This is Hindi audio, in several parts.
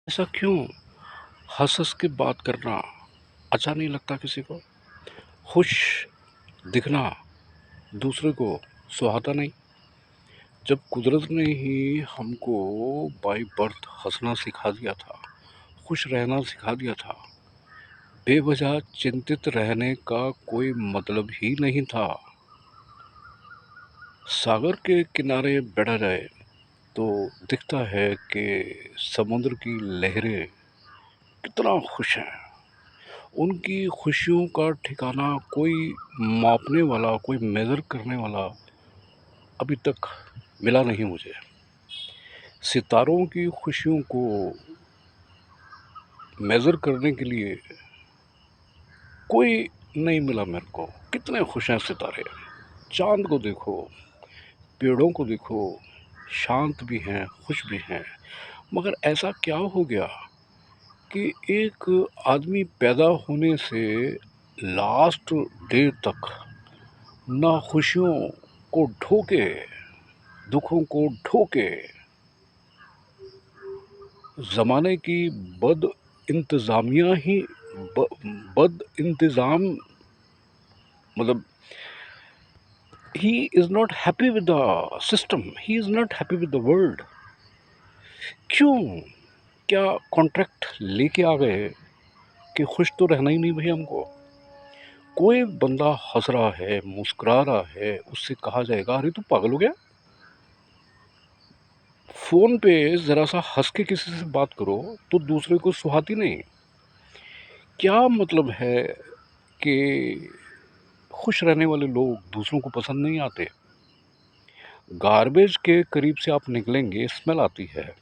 ऐसा क्यों? हँस-हँस के बात करना अच्छा नहीं लगता किसी को? खुश दिखना दूसरे को सुहाता नहीं? जब कुदरत ने ही हमको बाय बर्थ हँसना सिखा दिया था, खुश रहना सिखा दिया था, बेवजह चिंतित रहने का कोई मतलब ही नहीं था। सागर के किनारे बैठा जाए तो दिखता है कि समुद्र की लहरें कितना खुश हैं। उनकी खुशियों का ठिकाना कोई मापने वाला, कोई मेज़र करने वाला अभी तक मिला नहीं मुझे। सितारों की खुशियों को मेज़र करने के लिए कोई नहीं मिला मेरे को। कितने खुश हैं सितारे। चाँद को देखो, पेड़ों को देखो, शांत भी हैं, खुश भी हैं। मगर ऐसा क्या हो गया कि एक आदमी पैदा होने से लास्ट डे तक ना खुशियों को ढो के, दुखों को ढो के, ज़माने की बद इंतज़ामिया ही ब बद इंतज़ाम मतलब he is not happy with the system, he is not happy with the world. क्यों? क्या कॉन्ट्रैक्ट लेके आ गए कि खुश तो रहना ही नहीं भई हमको? कोई बंदा हँस रहा है, मुस्कुरा रहा है, उससे कहा जाएगा, "अरे! तू पागल हो गया? फ़ोन पे ज़रा-सा हँस के किसी से बात करो, तो दूसरे को सुहाती नहीं।" क्या मतलब है कि खुश रहने वाले लोग दूसरों को पसंद नहीं आते? गार्बेज के करीब से आप निकलेंगे, स्मेल आती है,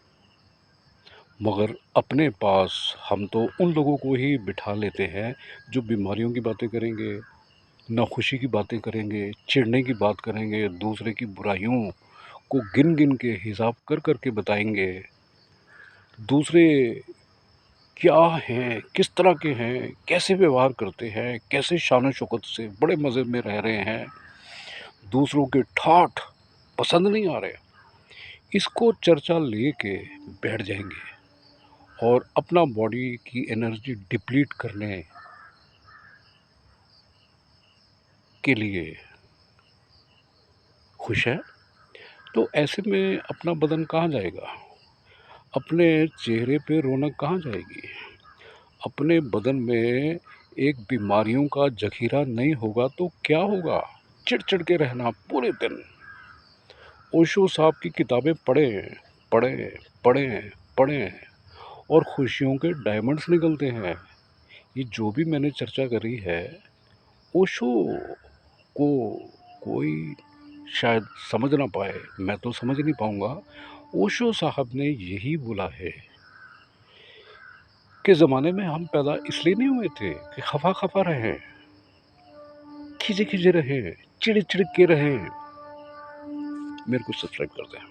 मगर अपने पास हम तो उन लोगों को ही बिठा लेते हैं, जो बीमारियों की बातें करेंगे, नाखुशी की बातें करेंगे, चिढ़ने की बात करेंगे, दूसरे की बुराइयों को गिन-गिन के, हिसाब कर-कर के बताएँगे। दूसरे क्या हैं, किस तरह के हैं, कैसे व्यवहार करते हैं, कैसे शान-ओ-शौकत से बड़े मज़े में रह रहे हैं, दूसरों के ठाठ पसंद नहीं आ रहे। इसको चर्चा लेके बैठ जाएँगे और अपना बॉडी की एनर्जी डिप्लीट करने के लिए खुश हैं, तो ऐसे में अपना बदन कहाँ जाएगा? अपने चेहरे पे रौनक कहाँ जाएगी? अपने बदन में एक बीमारियों का ज़ख़ीरा नहीं होगा तो क्या होगा? चिढ़-चिढ़ के रहना पूरे दिन। ओशो साहब की किताबें पढ़ें, पढ़ें, पढ़ें, पढ़ें और खुशियों के डायमंड्स निकलते हैं। ये जो भी मैंने चर्चा करी है, ओशो को कोई शायद समझ ना पाए, मैं तो समझ नहीं पाऊँगा। ओशो साहब ने यही बोला है कि ज़माने में हम पैदा इसलिए नहीं हुए थे कि खफ़ा-खफ़ा रहें, खिजे-खिजे रहें, चिढ़-चिढ़ के रहें। मेरे को सब्सक्राइब कर दें।